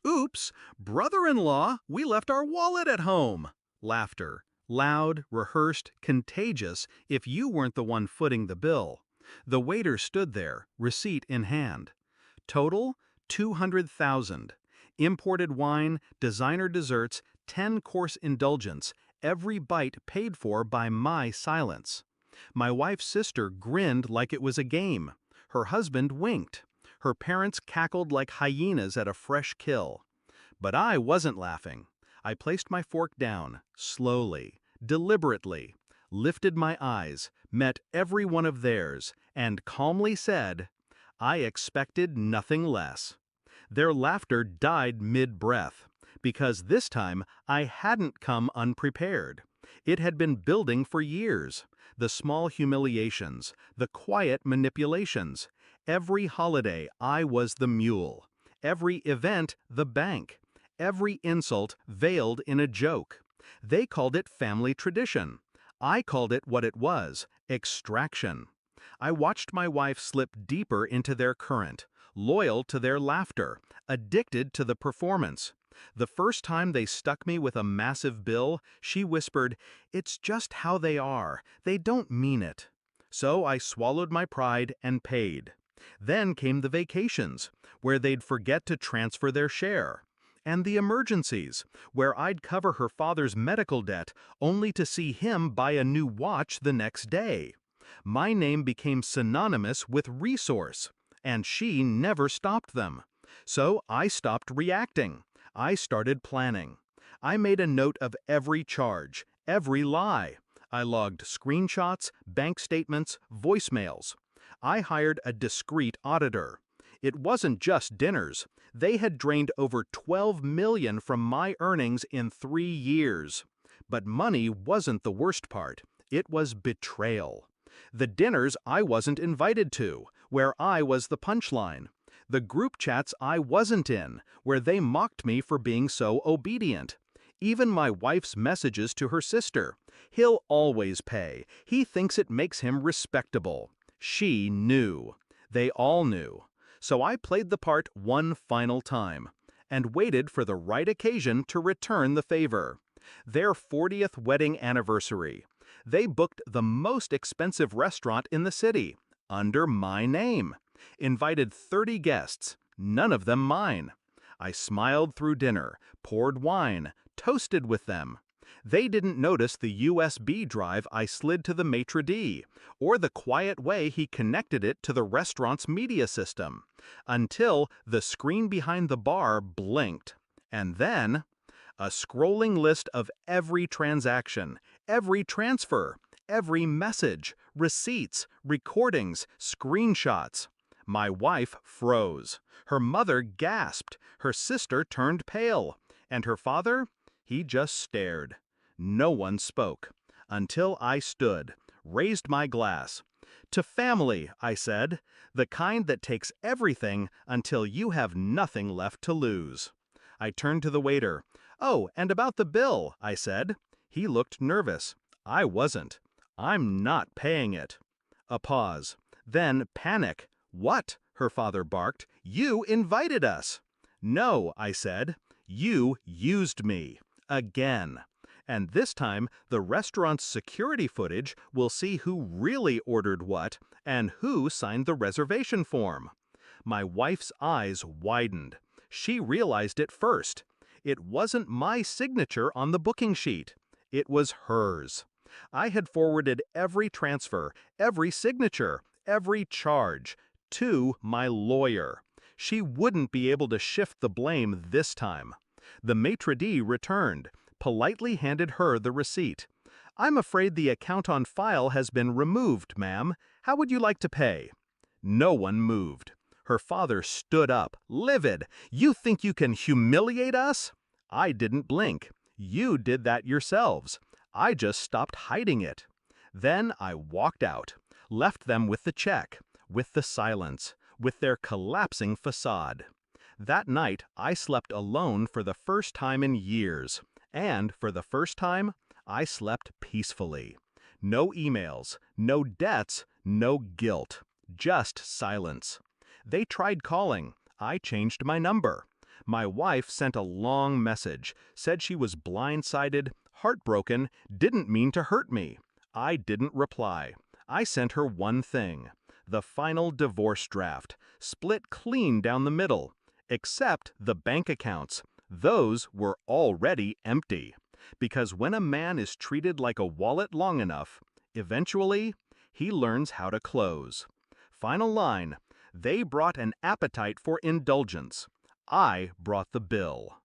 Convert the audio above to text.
Oops, brother-in-law, we left our wallet at home. Laughter. Loud, rehearsed, contagious if you weren't the one footing the bill. The waiter stood there, receipt in hand. Total, 200,000. Imported wine, designer desserts, 10-course indulgence, every bite paid for by my silence. My wife's sister grinned like it was a game. Her husband winked. Her parents cackled like hyenas at a fresh kill. But I wasn't laughing. I placed my fork down, slowly, deliberately, lifted my eyes, met every one of theirs, and calmly said, I expected nothing less. Their laughter died mid-breath, because this time I hadn't come unprepared. It had been building for years. The small humiliations, the quiet manipulations. Every holiday I was the mule. Every event the bank. Every insult veiled in a joke. They called it family tradition. I called it what it was, extraction. I watched my wife slip deeper into their current, loyal to their laughter, addicted to the performance. The first time they stuck me with a massive bill, she whispered, "It's just how they are. They don't mean it." So I swallowed my pride and paid. Then came the vacations, where they'd forget to transfer their share. And the emergencies, where I'd cover her father's medical debt only to see him buy a new watch the next day. My name became synonymous with resource, and she never stopped them. So I stopped reacting. I started planning. I made a note of every charge, every lie. I logged screenshots, bank statements, voicemails. I hired a discreet auditor. It wasn't just dinners. They had drained over $12 million from my earnings in 3 years. But money wasn't the worst part. It was betrayal. The dinners I wasn't invited to, where I was the punchline. The group chats I wasn't in, where they mocked me for being so obedient. Even my wife's messages to her sister. He'll always pay. He thinks it makes him respectable. She knew. They all knew. So I played the part one final time, and waited for the right occasion to return the favor. Their 40th wedding anniversary. They booked the most expensive restaurant in the city, under my name. Invited 30 guests, none of them mine. I smiled through dinner, poured wine, toasted with them. They didn't notice the USB drive I slid to the maitre d', or the quiet way he connected it to the restaurant's media system, until the screen behind the bar blinked. And then, a scrolling list of every transaction, every transfer, every message, receipts, recordings, screenshots. My wife froze. Her mother gasped. Her sister turned pale. And her father? He just stared. No one spoke. Until I stood, raised my glass. To family, I said, the kind that takes everything until you have nothing left to lose. I turned to the waiter. Oh, and about the bill, I said. He looked nervous. I wasn't. I'm not paying it. A pause. Then panic. What? Her father barked. You invited us. No, I said. You used me. Again. And this time, the restaurant's security footage will see who really ordered what and who signed the reservation form. My wife's eyes widened. She realized it first. It wasn't my signature on the booking sheet. It was hers. I had forwarded every transfer, every signature, every charge to my lawyer. She wouldn't be able to shift the blame this time. The maitre d' returned, politely handed her the receipt. I'm afraid the account on file has been removed, ma'am. How would you like to pay? No one moved. Her father stood up, livid. You think you can humiliate us? I didn't blink. You did that yourselves. I just stopped hiding it. Then I walked out, left them with the check, with the silence, with their collapsing facade. That night, I slept alone for the first time in years. And for the first time, I slept peacefully. No emails, no debts, no guilt. Just silence. They tried calling. I changed my number. My wife sent a long message, said she was blindsided, heartbroken, didn't mean to hurt me. I didn't reply. I sent her one thing. The final divorce draft, split clean down the middle, except the bank accounts. Those were already empty. Because when a man is treated like a wallet long enough, eventually, he learns how to close. Final line, they brought an appetite for indulgence. I brought the bill.